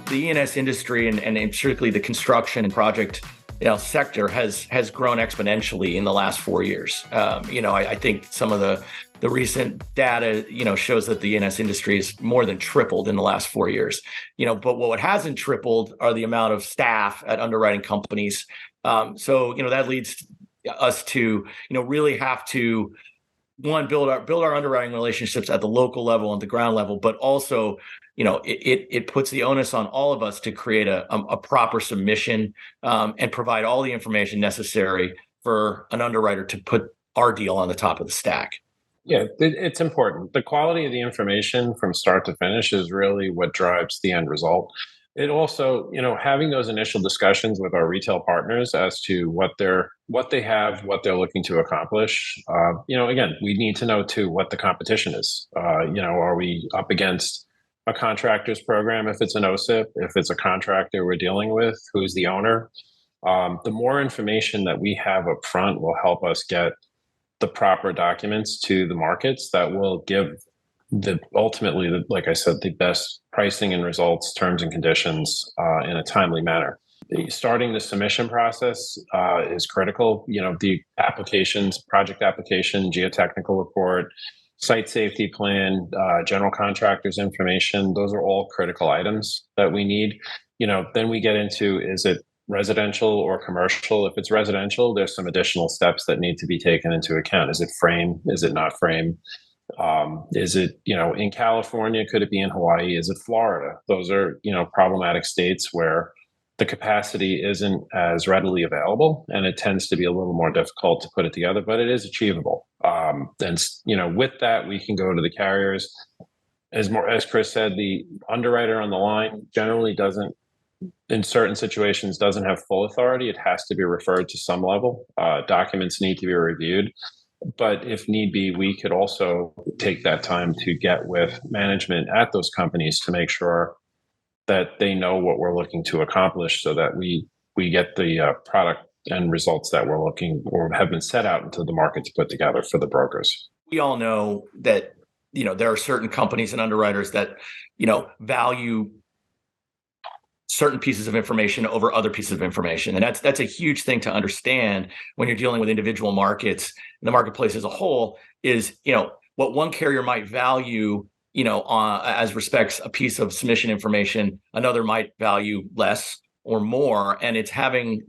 the E&S industry and particularly the construction and project sector has grown exponentially in the last 4 years. I think some of the recent data, shows that the E&S industry has more than tripled in the last 4 years. But what hasn't tripled are the amount of staff at underwriting companies. So that leads us to, really have to, one, build our underwriting relationships at the local level and the ground level, but also, it puts the onus on all of us to create a proper submission and provide all the information necessary for an underwriter to put our deal on the top of the stack. Yeah, it's important. The quality of the information from start to finish is really what drives the end result. It also, having those initial discussions with our retail partners as to what they have, what they're looking to accomplish. Again, we need to know too what the competition is. Are we up against a contractor's program if it's an OSIP? If it's a contractor we're dealing with, who's the owner? The more information that we have up front will help us get the proper documents to the markets that will give like I said, the best pricing and results, terms and conditions in a timely manner. Starting the submission process is critical. The applications, project application, geotechnical report, site safety plan, general contractors information, those are all critical items that we need. Then we get into, is it residential or commercial? If it's residential, there's some additional steps that need to be taken into account. Is it frame? Is it not frame? Is it, in California? Could it be in Hawaii? Is it Florida? Those are, problematic states where the capacity isn't as readily available, and it tends to be a little more difficult to put it together, but it is achievable. With that, we can go to the carriers. As Chris said, the underwriter on the line generally in certain situations doesn't have full authority. It has to be referred to some level. Documents need to be reviewed. But if need be, we could also take that time to get with management at those companies to make sure that they know what we're looking to accomplish, so that we get the product and results that we're looking or have been set out into the market to put together for the brokers. We all know that, there are certain companies and underwriters that, value certain pieces of information over other pieces of information. And that's a huge thing to understand when you're dealing with individual markets and the marketplace as a whole is, what one carrier might value, as respects a piece of submission information, another might value less or more. And it's spending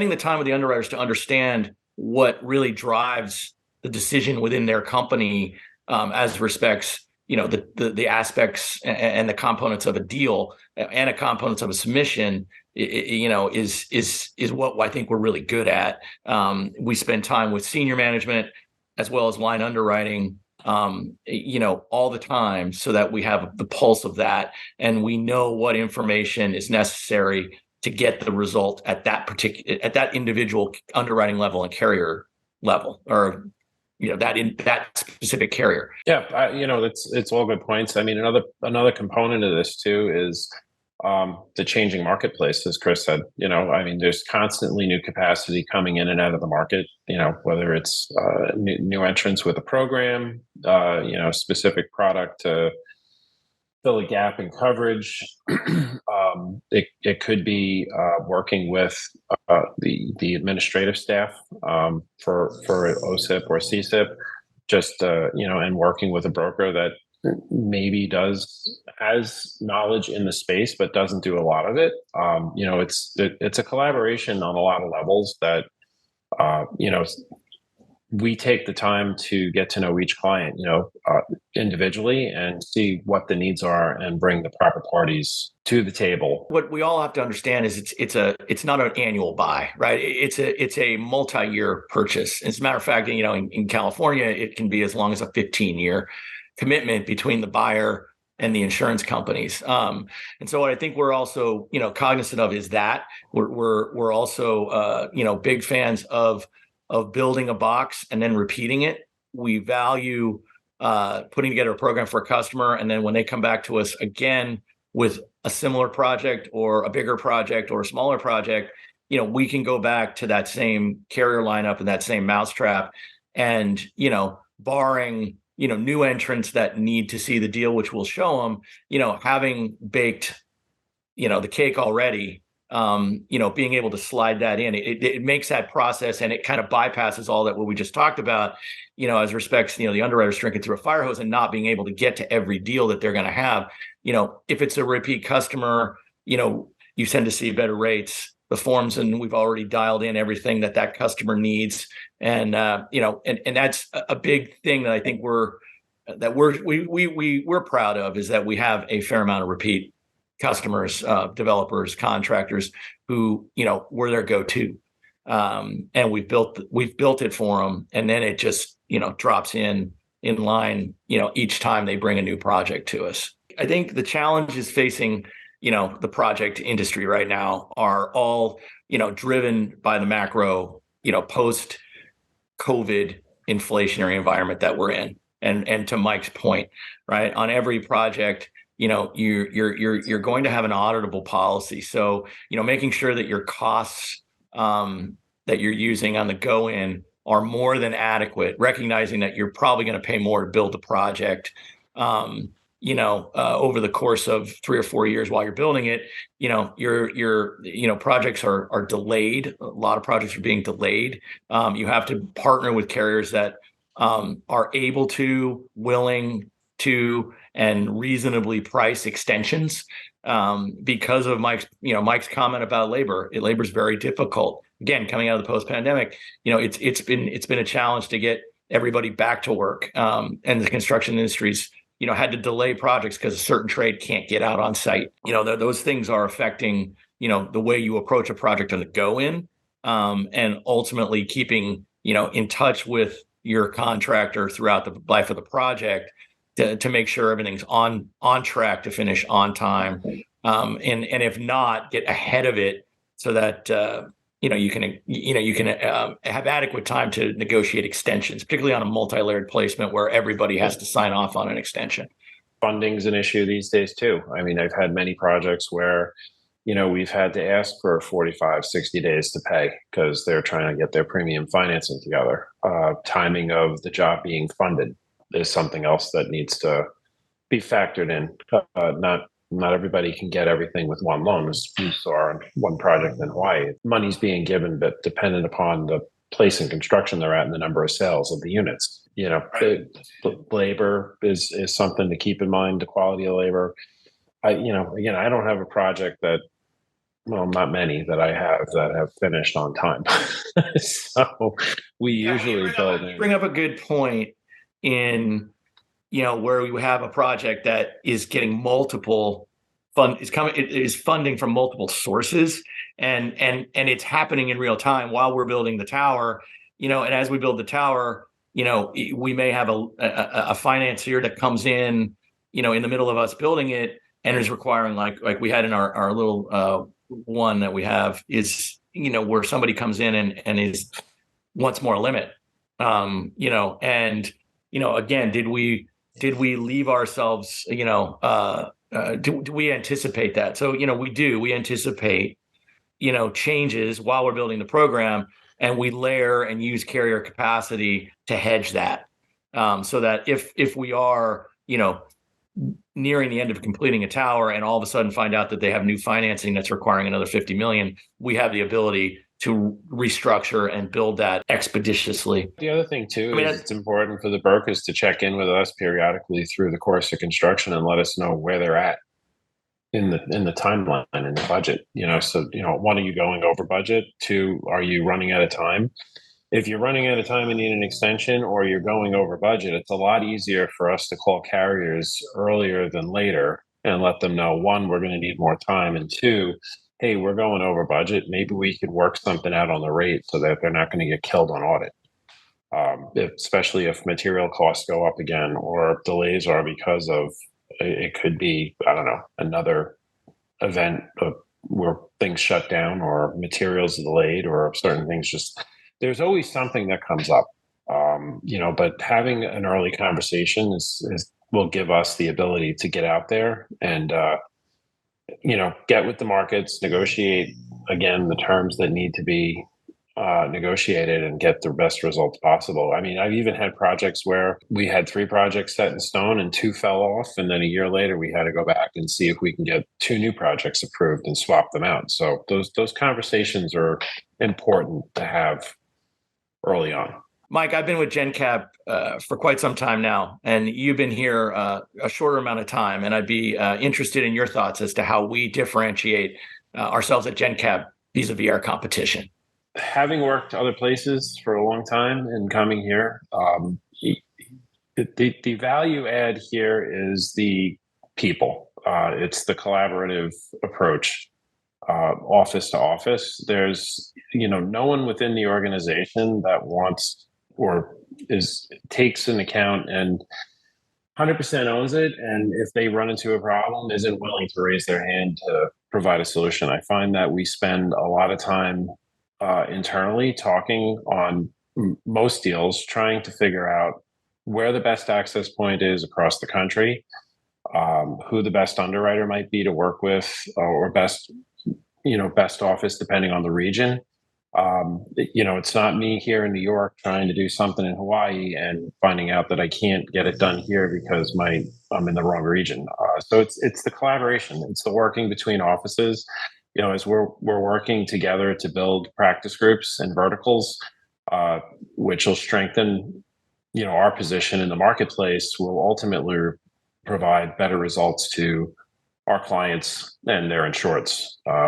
the time with the underwriters to understand what really drives the decision within their company, as respects the aspects and the components of a deal and the components of a submission, is what I think we're really good at. We spend time with senior management as well as line underwriting, all the time, so that we have the pulse of that and we know what information is necessary to get the result at that individual underwriting level and carrier level, or that specific carrier. Yeah, it's all good points. I mean, another component of this too is the changing marketplace, as Chris said. There's constantly new capacity coming in and out of the market. Whether it's new entrants with a program, specific product to fill a gap in coverage. It could be working with the administrative staff for OSIP or CSIP, and working with a broker that maybe has knowledge in the space but doesn't do a lot of it. It's a collaboration on a lot of levels that we take the time to get to know each client, individually, and see what the needs are and bring the proper parties to the table. What we all have to understand is it's not an annual buy, right? It's a multi-year purchase. As a matter of fact, in California, it can be as long as a 15-year commitment between the buyer and the insurance companies. And so what I think we're also, cognizant of is that we're also, big fans of building a box and then repeating it. We value putting together a program for a customer, and then when they come back to us again with a similar project or a bigger project or a smaller project, we can go back to that same carrier lineup and that same mousetrap, and barring new entrants that need to see the deal, which we'll show them, having baked, the cake already, being able to slide that in, it makes that process, and it kind of bypasses all that what we just talked about, as respects, the underwriters drinking through a fire hose and not being able to get to every deal that they're going to have. If it's a repeat customer, you tend to see better rates, the forms, and we've already dialed in everything that customer needs. And, and that's a big thing that I think we're proud of, is that we have a fair amount of repeat customers, developers, contractors who, we're their go-to. And we've built it for them. And then it just, drops in line, each time they bring a new project to us. I think the challenges facing, the project industry right now are all, driven by the macro, post COVID inflationary environment that we're in. And to Mike's point, right, on every project, you're going to have an auditable policy. So, making sure that your costs that you're using on the go in are more than adequate, recognizing that you're probably going to pay more to build the project, over the course of 3 or 4 years while you're building it. Your projects are delayed. A lot of projects are being delayed. You have to partner with carriers that are able to, willing to, and reasonably price extensions, because of Mike's comment about labor. Labor is very difficult. Again, coming out of the post-pandemic, it's been a challenge to get everybody back to work, and the construction industries had to delay projects because a certain trade can't get out on site. Those things are affecting the way you approach a project on the go in, and ultimately keeping in touch with your contractor throughout the life of the project to make sure everything's on track to finish on time, and if not, get ahead of it so that you can have adequate time to negotiate extensions, particularly on a multi-layered placement where everybody has to sign off on an extension. Funding's an issue these days too. I mean, I've had many projects where we've had to ask for 45, 60 days to pay because they're trying to get their premium financing together. Timing of the job being funded is something else that needs to be factored in. Not everybody can get everything with one loan, as we saw on one project in Hawaii. Money's being given, but dependent upon the place in construction they're at and the number of sales of the units. Labor is something to keep in mind, the quality of labor. I don't have a project that, well, not many that I have that have finished on time. So we usually bring up a good point in, where we have a project that is getting multiple is funding from multiple sources, and it's happening in real time while we're building the tower, and as we build the tower, we may have a financier that comes in, in the middle of us building it and is requiring, like we had in our little one that we have, is, where somebody comes in and wants more limit, and, again, did we leave ourselves, do we anticipate that? So, we anticipate, changes while we're building the program, and we layer and use carrier capacity to hedge that, so that if we are, nearing the end of completing a tower and all of a sudden find out that they have new financing that's requiring another 50 million, we have the ability to restructure and build that expeditiously. The other thing too is it's important for the brokers to check in with us periodically through the course of construction and let us know where they're at in the timeline and in the budget. So one, are you going over budget? Two, are you running out of time? If you're running out of time and need an extension, or you're going over budget, it's a lot easier for us to call carriers earlier than later and let them know, one, we're going to need more time, and two, hey, we're going over budget. Maybe we could work something out on the rate so that they're not going to get killed on audit. Especially if material costs go up again, or delays are because of, it could be, I don't know, another event where things shut down or materials delayed or certain things. Just, there's always something that comes up, but having an early conversation will give us the ability to get out there and, get with the markets, negotiate again the terms that need to be negotiated and get the best results possible. I mean, I've even had projects where we had 3 projects set in stone and 2 fell off. And then a year later, we had to go back and see if we can get 2 new projects approved and swap them out. So those conversations are important to have early on. Mike, I've been with GenCap for quite some time now, and you've been here a shorter amount of time. And I'd be interested in your thoughts as to how we differentiate ourselves at GenCap vis-a-vis our competition. Having worked other places for a long time and coming here, the value add here is the people. It's the collaborative approach, office to office. There's no one within the organization that wants or takes an account and 100% owns it, and if they run into a problem, isn't willing to raise their hand to provide a solution. I find that we spend a lot of time internally talking on most deals, trying to figure out where the best access point is across the country, who the best underwriter might be to work with, or best office depending on the region. It's not me here in New York trying to do something in Hawaii and finding out that I can't get it done here because I'm in the wrong region. So it's the collaboration, it's the working between offices. As we're working together to build practice groups and verticals, which will strengthen, our position in the marketplace, will ultimately provide better results to our clients and their insureds,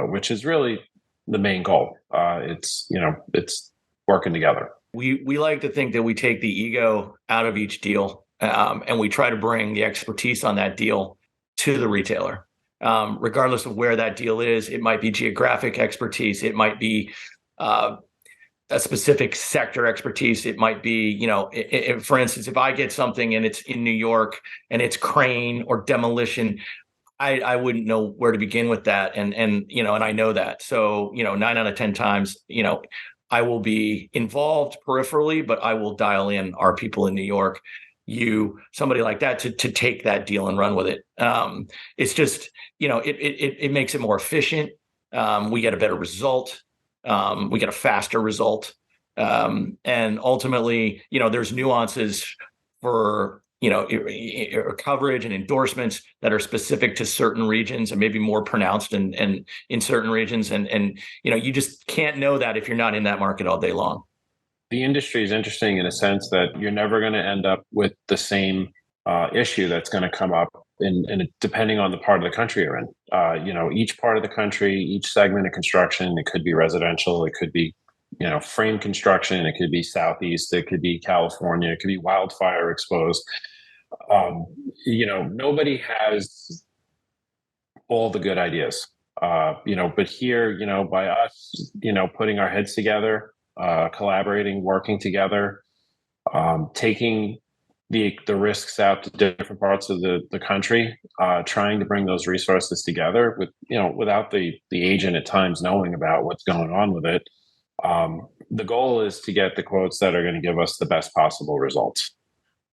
which is really the main goal. It's working together. We like to think that we take the ego out of each deal, and we try to bring the expertise on that deal to the retailer. Regardless of where that deal is, it might be geographic expertise, it might be a specific sector expertise, it might be, for instance, if I get something and it's in New York and it's crane or demolition, I wouldn't know where to begin with that, and I know that. So 9 out of 10 times, I will be involved peripherally, but I will dial in our people in New York, somebody like that, to take that deal and run with it. It's just, it makes it more efficient. We get a better result. We get a faster result. And ultimately, there's nuances for, coverage and endorsements that are specific to certain regions and maybe more pronounced and in certain regions. And you just can't know that if you're not in that market all day long. The industry is interesting in a sense that you're never going to end up with the same issue that's going to come up in depending on the part of the country you're in. Each part of the country, each segment of construction, it could be residential, it could be frame construction, it could be Southeast, it could be California, it could be wildfire exposed. Nobody has all the good ideas, but here, by us, putting our heads together, collaborating, working together, taking the risks out to different parts of the country, trying to bring those resources together without the agent at times knowing about what's going on with it. The goal is to get the quotes that are going to give us the best possible results.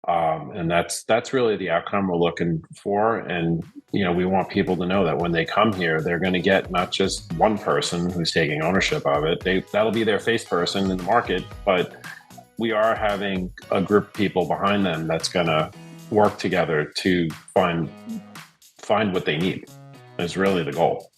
And that's really the outcome we're looking for. And, we want people to know that when they come here, they're going to get not just one person who's taking ownership of it. That'll be their face person in the market, but we are having a group of people behind them that's going to work together to find what they need. Is really the goal.